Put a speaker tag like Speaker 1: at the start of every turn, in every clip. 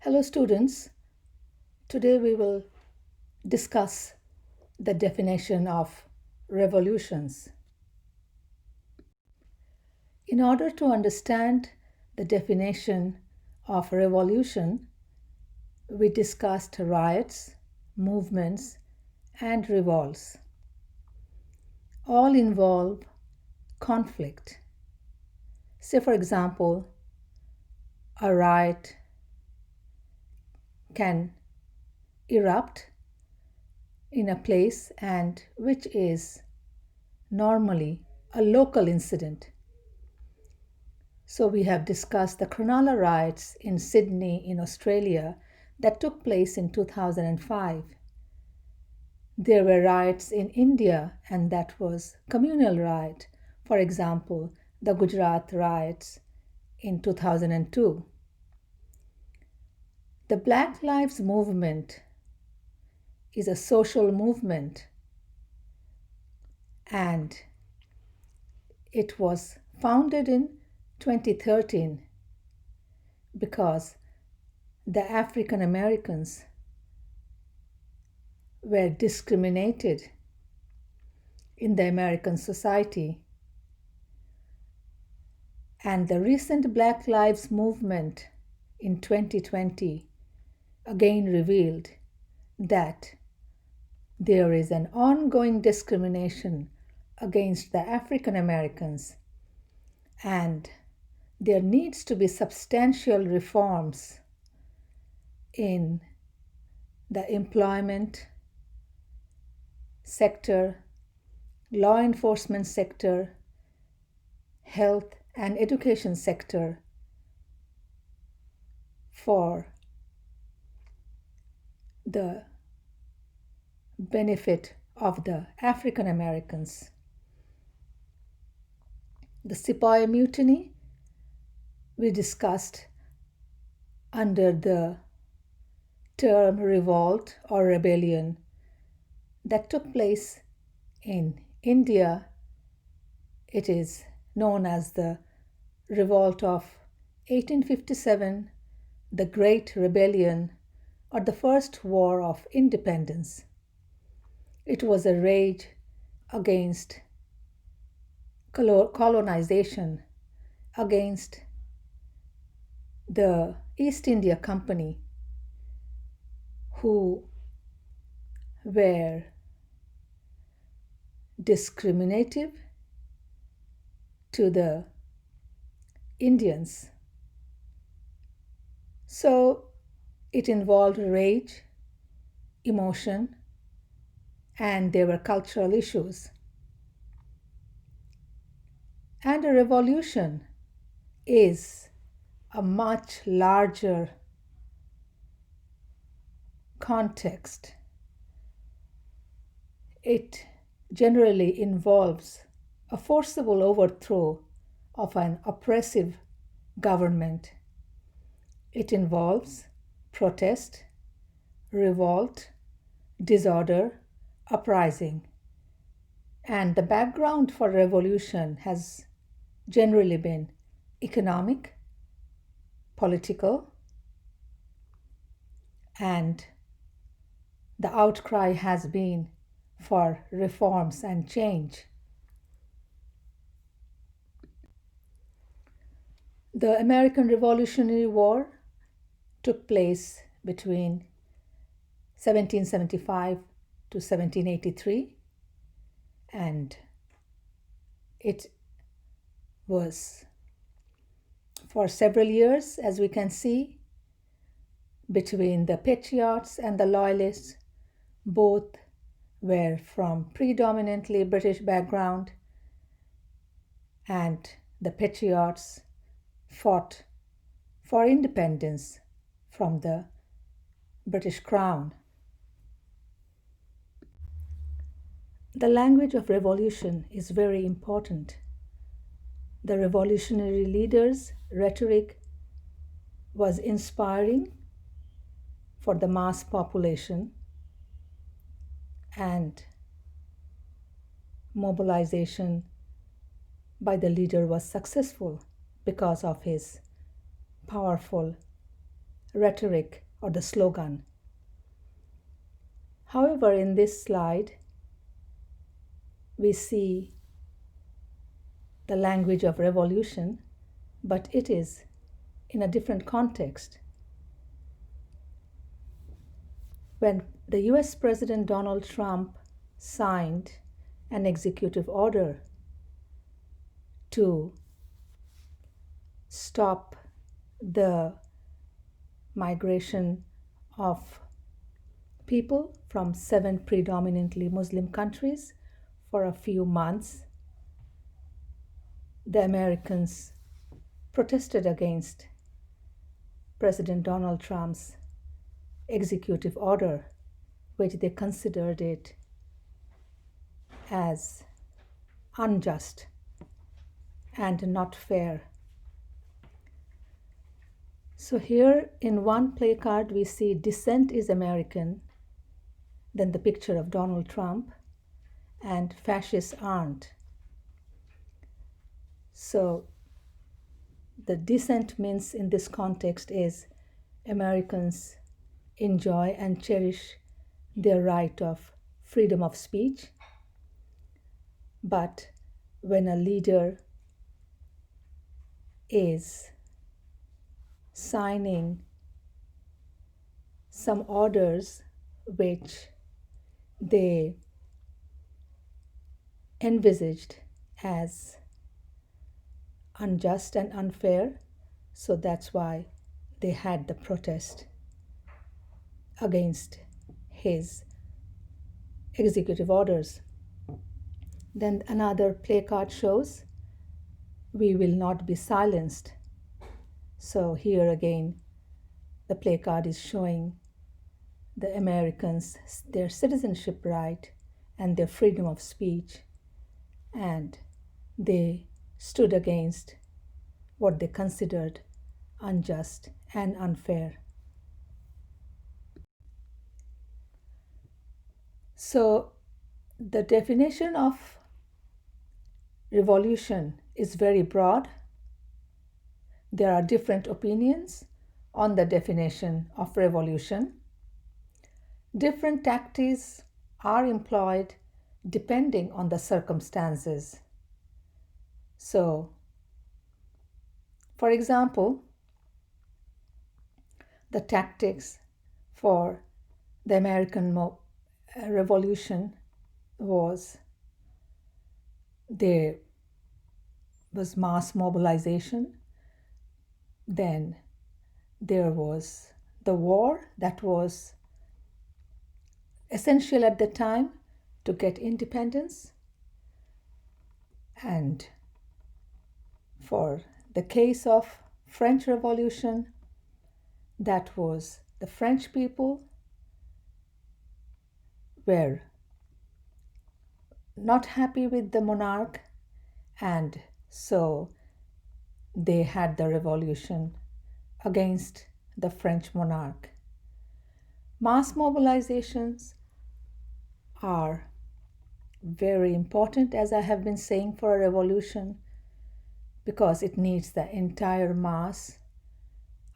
Speaker 1: Hello, students. Today we will discuss the definition of revolutions. In order to understand the definition of revolution, we discussed riots, movements, and revolts. All involve conflict. Say, for example, a riot can erupt in a place and which is normally a local incident. So we have discussed the Cronulla riots in Sydney in Australia that took place in 2005. There were riots in India and that was communal riot. For example, the Gujarat riots in 2002. The Black Lives Movement is a social movement and it was founded in 2013 because the African Americans were discriminated in the American society. And the recent Black Lives Movement in 2020 again revealed that there is an ongoing discrimination against the African Americans and there needs to be substantial reforms in the employment sector, law enforcement sector, health and education sector for the benefit of the African Americans. The Sepoy Mutiny we discussed under the term revolt or rebellion that took place in India. It is known as the Revolt of 1857, the Great Rebellion, or the First War of Independence. It was a rage against colonization, against the East India Company, who were discriminative to the Indians. So it involved rage, emotion, and there were cultural issues. And a revolution is a much larger context. It generally involves a forcible overthrow of an oppressive government. It involves protest, revolt, disorder, uprising. And the background for revolution has generally been economic, political, and the outcry has been for reforms and change. The American Revolutionary War took place between 1775 to 1783, and it was for several years, as we can see, between the patriots and the loyalists. Both were from predominantly British background, and the patriots fought for independence from the British Crown. The language of revolution is very important. The revolutionary leaders' rhetoric was inspiring for the mass population, and mobilization by the leader was successful because of his powerful rhetoric or the slogan. However, in this slide, we see the language of revolution, but it is in a different context. When the US President Donald Trump signed an executive order to stop the migration of people from 7 predominantly Muslim countries for a few months, the Americans protested against President Donald Trump's executive order, which they considered it as unjust and not fair. So here in one placard we see "Dissent is American," then the picture of Donald Trump, and "Fascists aren't." So the dissent means in this context is Americans enjoy and cherish their right of freedom of speech, but when a leader is signing some orders which they envisaged as unjust and unfair, so that's why they had the protest against his executive orders. Then another placard shows, "We will not be silenced." So here again, the placard is showing the Americans their citizenship right and their freedom of speech, and they stood against what they considered unjust and unfair. So the definition of revolution is very broad. There are different opinions on the definition of revolution. Different tactics are employed depending on the circumstances. So, for example, the tactics for the American Revolution was there was mass mobilization, then there was the war that was essential at the time to get independence, and for the case of French Revolution, that was the French people were not happy with the monarch, and so they had the revolution against the French monarch. Mass mobilizations are very important, as I have been saying, for a revolution, because it needs the entire mass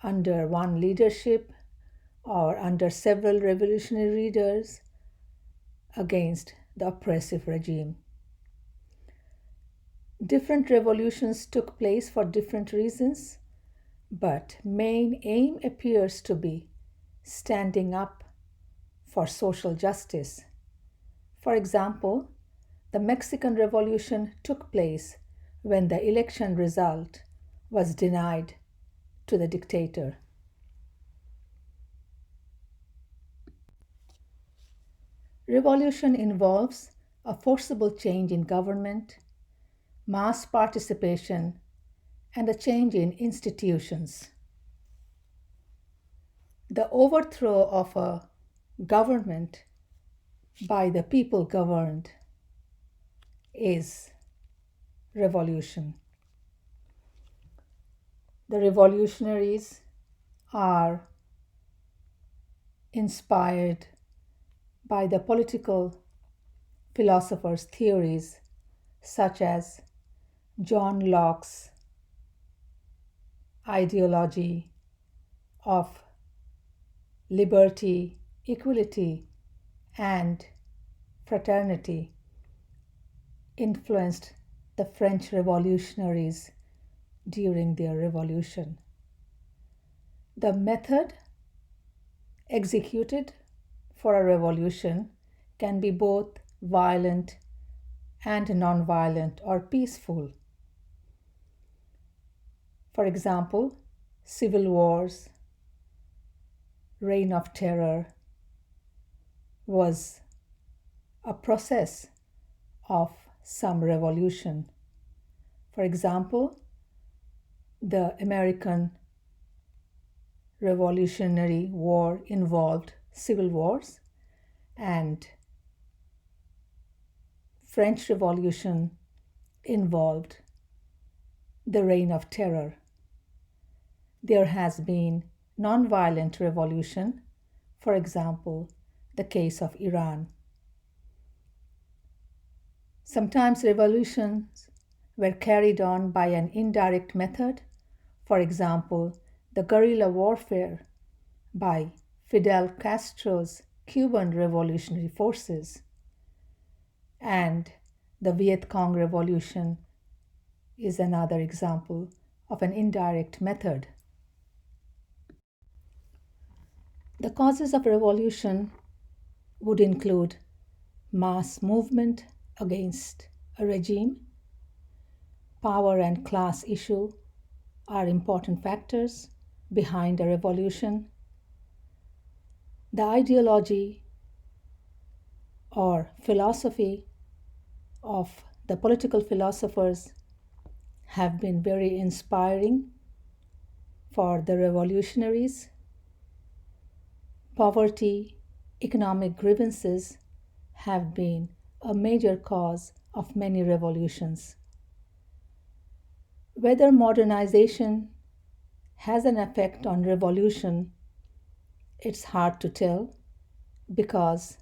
Speaker 1: under one leadership or under several revolutionary leaders against the oppressive regime. Different revolutions took place for different reasons, but main aim appears to be standing up for social justice. For example, the Mexican Revolution took place when the election result was denied to the dictator. Revolution involves a forcible change in government, mass participation, and a change in institutions. The overthrow of a government by the people governed is revolution. The revolutionaries are inspired by the political philosophers' theories such as John Locke's ideology of liberty, equality, and fraternity influenced the French revolutionaries during their revolution. The method executed for a revolution can be both violent and non-violent or peaceful. For example, civil wars, reign of terror was a process of some revolution. For example, the American Revolutionary War involved civil wars, and French Revolution involved the reign of terror. There has been non-violent revolution, for example, the case of Iran. Sometimes revolutions were carried on by an indirect method, for example, the guerrilla warfare by Fidel Castro's Cuban revolutionary forces, and the Viet Cong Revolution is another example of an indirect method. The causes of revolution would include mass movement against a regime, power and class issue are important factors behind a revolution. The ideology or philosophy of the political philosophers have been very inspiring for the revolutionaries. Poverty, economic grievances have been a major cause of many revolutions. Whether modernization has an effect on revolution, it's hard to tell because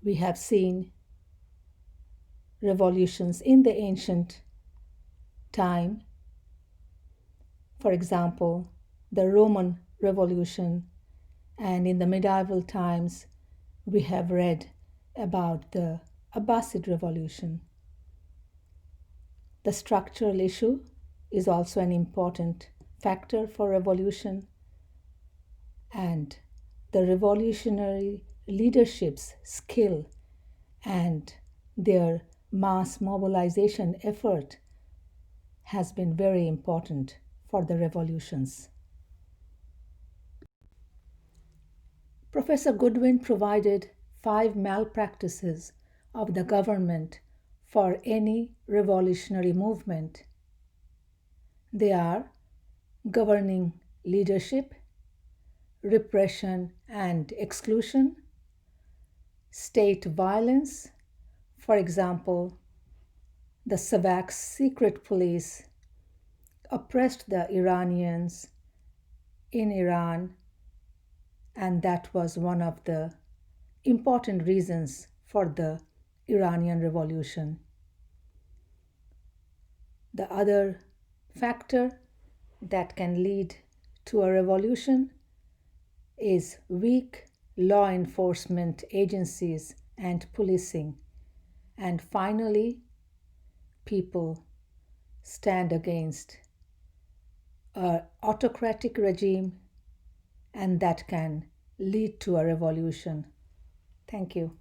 Speaker 1: we have seen revolutions in the ancient time. For example, the Roman Revolution, and in the medieval times, we have read about the Abbasid Revolution. The structural issue is also an important factor for revolution, and the revolutionary leadership's skill and their mass mobilization effort has been very important for the revolutions. Professor Goodwin provided 5 malpractices of the government for any revolutionary movement. They are governing leadership, repression and exclusion, state violence, for example, the Savak secret police oppressed the Iranians in Iran, and that was one of the important reasons for the Iranian Revolution. The other factor that can lead to a revolution is weak law enforcement agencies and policing. And finally, people stand against an autocratic regime, and that can lead to a revolution. Thank you.